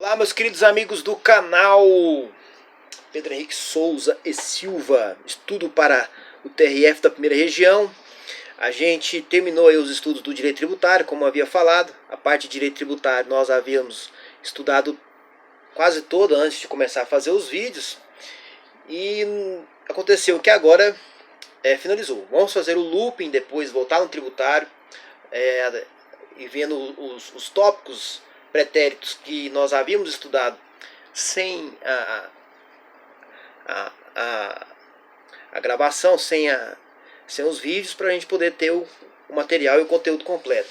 Olá, meus queridos amigos do canal Pedro Henrique Souza e Silva, estudo para o TRF da primeira região. A gente terminou aí os estudos do direito tributário, como havia falado. A parte de direito tributário nós havíamos estudado quase toda antes de começar a fazer os vídeos. E aconteceu que agora finalizou. Vamos fazer o looping depois, voltar no tributário e vendo os tópicos pretéritos que nós havíamos estudado sem a gravação, sem os vídeos, para a gente poder ter o material e o conteúdo completo.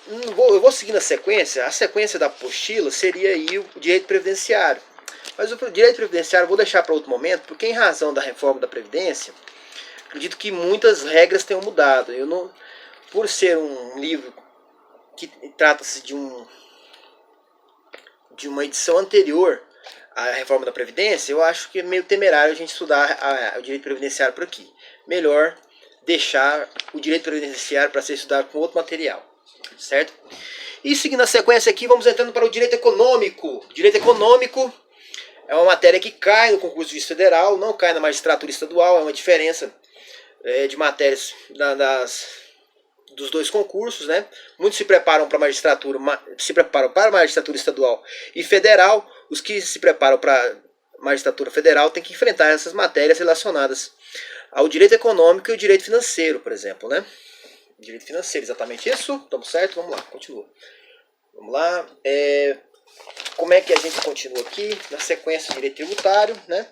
Eu vou seguindo a sequência da apostila seria aí o direito previdenciário. Mas o direito previdenciário eu vou deixar para outro momento, porque em razão da reforma da Previdência, acredito que muitas regras tenham mudado. Eu não, por ser um livro que trata-se de uma edição anterior à reforma da Previdência, eu acho que é meio temerário a gente estudar o direito previdenciário por aqui. Melhor deixar o direito previdenciário para ser estudado com outro material, certo? E seguindo a sequência aqui, vamos entrando para o direito econômico. Direito econômico é uma matéria que cai no concurso de juiz federal, não cai na magistratura estadual, é uma diferença de matérias dos dois concursos, né? Muitos se preparam para a magistratura estadual e federal. Os que se preparam para a magistratura federal têm que enfrentar essas matérias relacionadas ao direito econômico e o direito financeiro, por exemplo, né? Direito financeiro, exatamente isso? Estamos certo? Vamos lá, continua. Vamos lá. Como é que a gente continua aqui? Na sequência, direito tributário, né?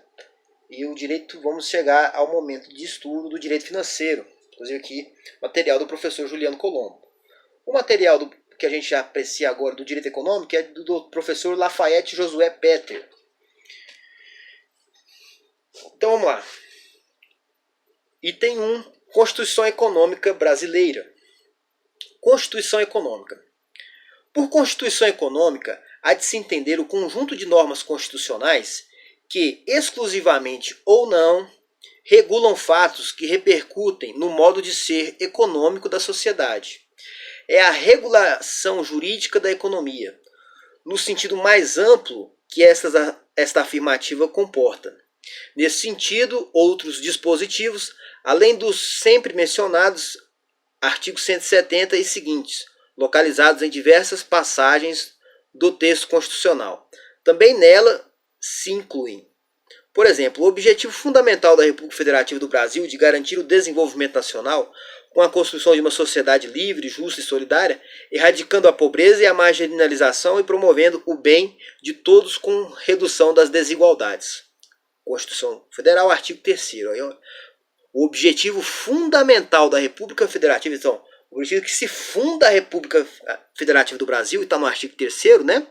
E o direito, vamos chegar ao momento de estudo do direito financeiro. Inclusive aqui, material do professor Juliano Colombo. O material que a gente aprecia agora do direito econômico é do professor Lafayette Josué Petter. Então vamos lá. Item 1, Constituição Econômica Brasileira. Constituição Econômica. Por Constituição Econômica, há de se entender o conjunto de normas constitucionais que, exclusivamente ou não, regulam fatos que repercutem no modo de ser econômico da sociedade. É a regulação jurídica da economia, no sentido mais amplo que esta afirmativa comporta. Nesse sentido, outros dispositivos, além dos sempre mencionados, artigo 170 e seguintes, localizados em diversas passagens do texto constitucional, também nela se incluem. Por exemplo, o objetivo fundamental da República Federativa do Brasil de garantir o desenvolvimento nacional com a construção de uma sociedade livre, justa e solidária, erradicando a pobreza e a marginalização e promovendo o bem de todos com redução das desigualdades. Constituição Federal, artigo 3º. O objetivo fundamental da República Federativa, então, o objetivo que se funda a República Federativa do Brasil, e está no artigo 3º, né?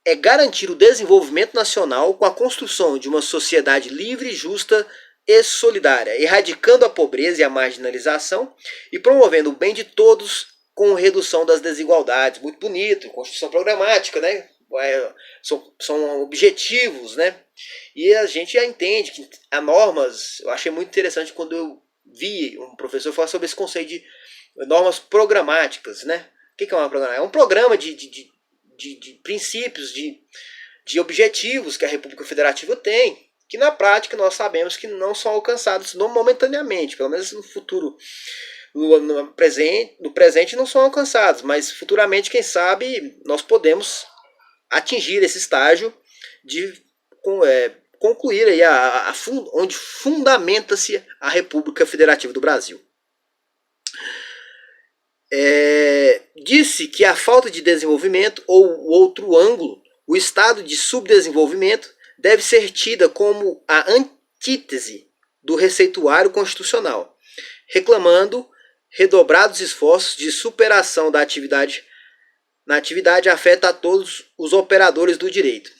É garantir o desenvolvimento nacional com a construção de uma sociedade livre, justa e solidária, erradicando a pobreza e a marginalização e promovendo o bem de todos com redução das desigualdades. Muito bonito, Constituição programática, né? São objetivos, né? E a gente já entende que há normas. Eu achei muito interessante quando eu vi um professor falar sobre esse conceito de normas programáticas, né? O que é uma programática? É um programa de princípios, de objetivos que a República Federativa tem, que na prática nós sabemos que não são alcançados momentaneamente, pelo menos no futuro, no presente não são alcançados, mas futuramente, quem sabe, nós podemos atingir esse estágio de concluir aí onde fundamenta-se a República Federativa do Brasil. Disse que a falta de desenvolvimento, ou o outro ângulo, o estado de subdesenvolvimento, deve ser tida como a antítese do receituário constitucional, reclamando redobrados esforços de superação da atividade. Na atividade afeta a todos os operadores do direito,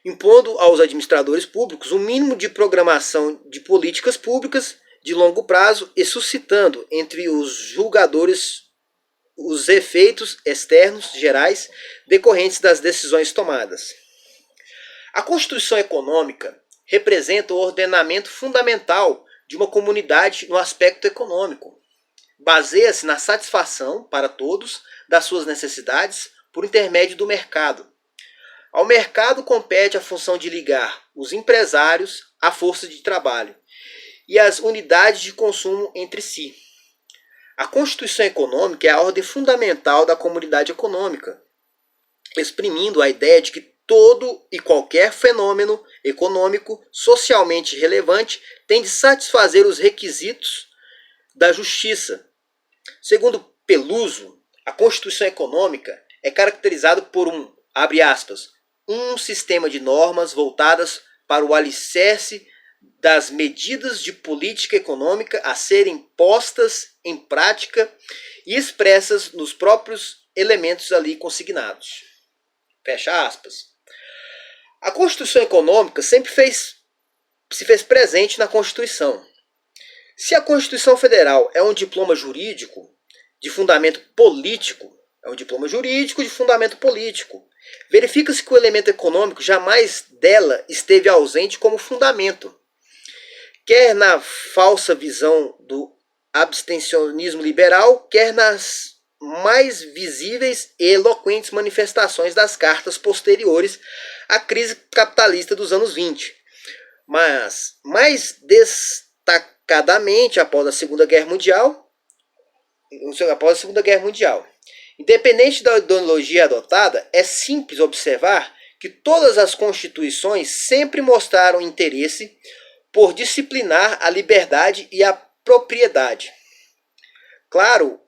impondo aos administradores públicos um mínimo de programação de políticas públicas de longo prazo e suscitando entre os julgadores os efeitos externos gerais decorrentes das decisões tomadas. A Constituição Econômica representa o ordenamento fundamental de uma comunidade no aspecto econômico. baseia-se na satisfação para todos das suas necessidades por intermédio do mercado. Ao mercado compete a função de ligar os empresários à força de trabalho e as unidades de consumo entre si. A Constituição Econômica é a ordem fundamental da comunidade econômica, exprimindo a ideia de que todo e qualquer fenômeno econômico socialmente relevante tem de satisfazer os requisitos da justiça. Segundo Peluso, a Constituição Econômica é caracterizada por abre aspas, um sistema de normas voltadas para o alicerce das medidas de política econômica a serem postas em prática e expressas nos próprios elementos ali consignados. Fecha aspas. A Constituição Econômica sempre se fez presente na Constituição. Se a Constituição Federal é um diploma jurídico de fundamento político, verifica-se que o elemento econômico jamais dela esteve ausente como fundamento. Quer na falsa visão do abstencionismo liberal, quer nas mais visíveis e eloquentes manifestações das cartas posteriores à crise capitalista dos anos 20. Mas, mais destacadamente após a Segunda Guerra Mundial, independente da ideologia adotada, é simples observar que todas as constituições sempre mostraram interesse por disciplinar a liberdade e a propriedade. Claro,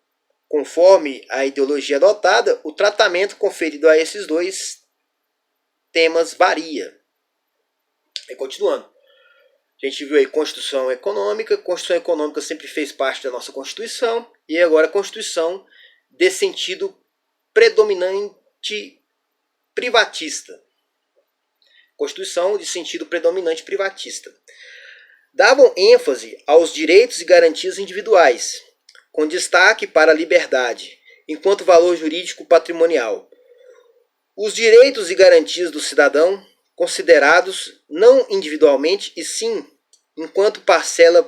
conforme a ideologia adotada, o tratamento conferido a esses dois temas varia. E continuando. A gente viu aí Constituição Econômica. Constituição Econômica sempre fez parte da nossa Constituição. E agora a Constituição de sentido predominante privatista. Constituição de sentido predominante privatista. Davam ênfase aos direitos e garantias individuais, com destaque para a liberdade, enquanto valor jurídico patrimonial. Os direitos e garantias do cidadão, considerados não individualmente, e sim enquanto parcela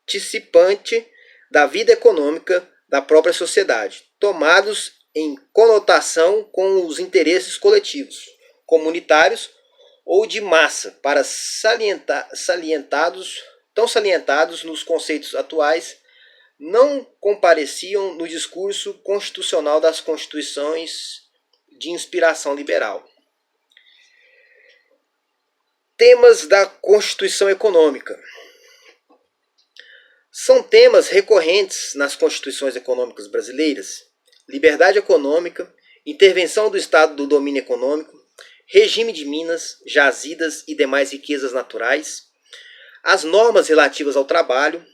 participante da vida econômica da própria sociedade, tomados em conotação com os interesses coletivos, comunitários ou de massa, para tão salientados nos conceitos atuais, não compareciam no discurso constitucional das constituições de inspiração liberal. Temas da Constituição Econômica. São temas recorrentes nas constituições econômicas brasileiras: liberdade econômica, intervenção do Estado do domínio econômico, regime de minas, jazidas e demais riquezas naturais, as normas relativas ao trabalho.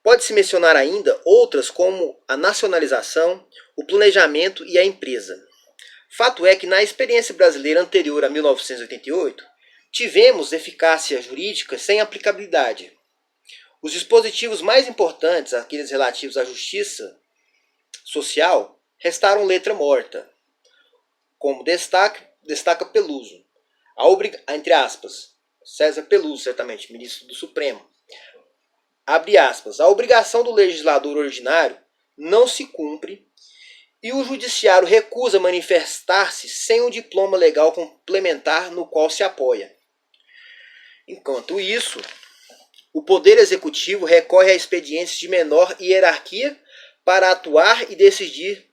Pode-se mencionar ainda outras como a nacionalização, o planejamento e a empresa. Fato é que na experiência brasileira anterior a 1988, tivemos eficácia jurídica sem aplicabilidade. Os dispositivos mais importantes, aqueles relativos à justiça social, restaram letra morta. Como destaca Peluso, entre aspas, César Peluso, certamente, ministro do Supremo, abre aspas, a obrigação do legislador ordinário não se cumpre e o judiciário recusa manifestar-se sem um diploma legal complementar no qual se apoia. Enquanto isso, o Poder Executivo recorre a expedientes de menor hierarquia para atuar e decidir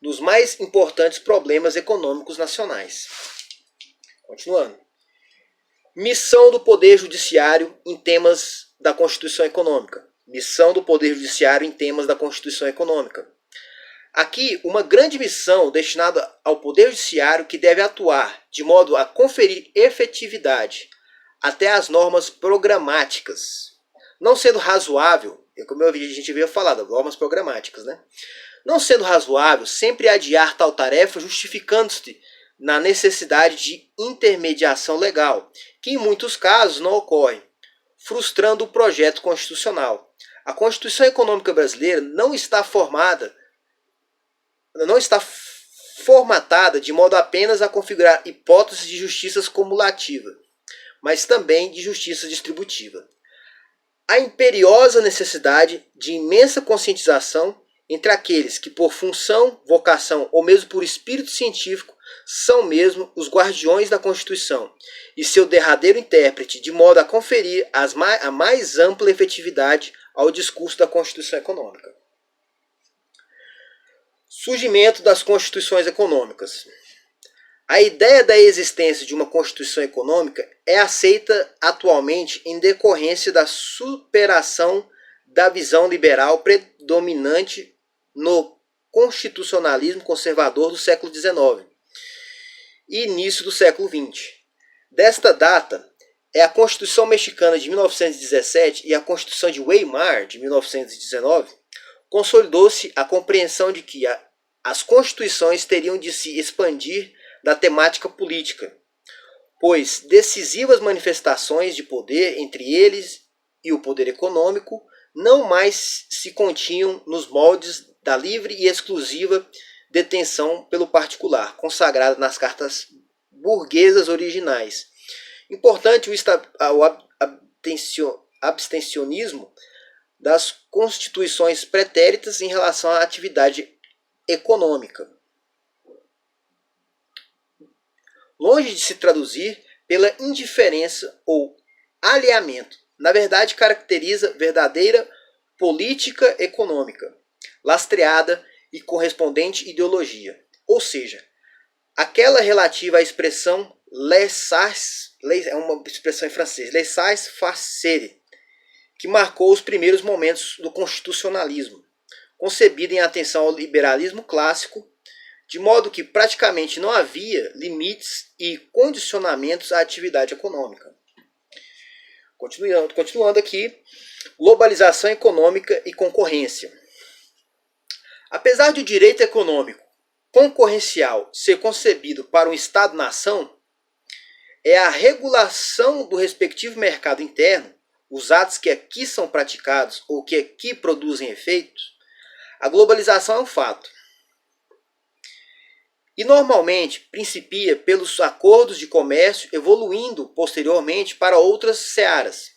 nos mais importantes problemas econômicos nacionais. Continuando. Missão do Poder Judiciário em temas da Constituição Econômica. Missão do Poder Judiciário em temas da Constituição Econômica. Aqui, uma grande missão destinada ao Poder Judiciário que deve atuar de modo a conferir efetividade até as normas programáticas. Não sendo razoável, como a gente veio falar, das normas programáticas, né? Não sendo razoável sempre adiar tal tarefa, justificando-se na necessidade de intermediação legal, que em muitos casos não ocorre, frustrando o projeto constitucional. A Constituição Econômica Brasileira não está formatada de modo apenas a configurar hipóteses de justiça cumulativa, mas também de justiça distributiva. a imperiosa necessidade de imensa conscientização entre aqueles que, por função, vocação ou mesmo por espírito científico, são mesmo os guardiões da Constituição e seu derradeiro intérprete, de modo a conferir a mais ampla efetividade ao discurso da Constituição Econômica. Surgimento das Constituições Econômicas. A ideia da existência de uma Constituição Econômica é aceita atualmente em decorrência da superação da visão liberal predominante no constitucionalismo conservador do século XIX e início do século XX. Desta data é a Constituição Mexicana de 1917 e a Constituição de Weimar de 1919, consolidou-se a compreensão de que as constituições teriam de se expandir da temática política, pois decisivas manifestações de poder entre eles e o poder econômico não mais se continham nos moldes da livre e exclusiva detenção pelo particular, consagrada nas cartas burguesas originais. Importante o abstencionismo das constituições pretéritas em relação à atividade econômica, longe de se traduzir pela indiferença ou alheamento. Na verdade, caracteriza verdadeira política econômica, lastreada e correspondente ideologia, ou seja, aquela relativa à expressão é uma expressão em francês, laissez-faire, que marcou os primeiros momentos do constitucionalismo, concebida em atenção ao liberalismo clássico, de modo que praticamente não havia limites e condicionamentos à atividade econômica. Continuando aqui, globalização econômica e concorrência. Apesar de o direito econômico concorrencial ser concebido para um Estado-nação, é a regulação do respectivo mercado interno, os atos que aqui são praticados ou que aqui produzem efeitos, a globalização é um fato. E normalmente principia pelos acordos de comércio, evoluindo posteriormente para outras searas.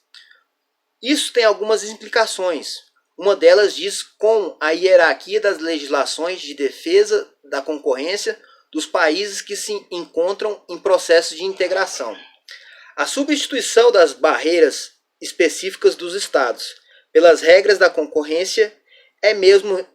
Isso tem algumas implicações. Uma delas diz com a hierarquia das legislações de defesa da concorrência dos países que se encontram em processo de integração. A substituição das barreiras específicas dos Estados pelas regras da concorrência é mesmo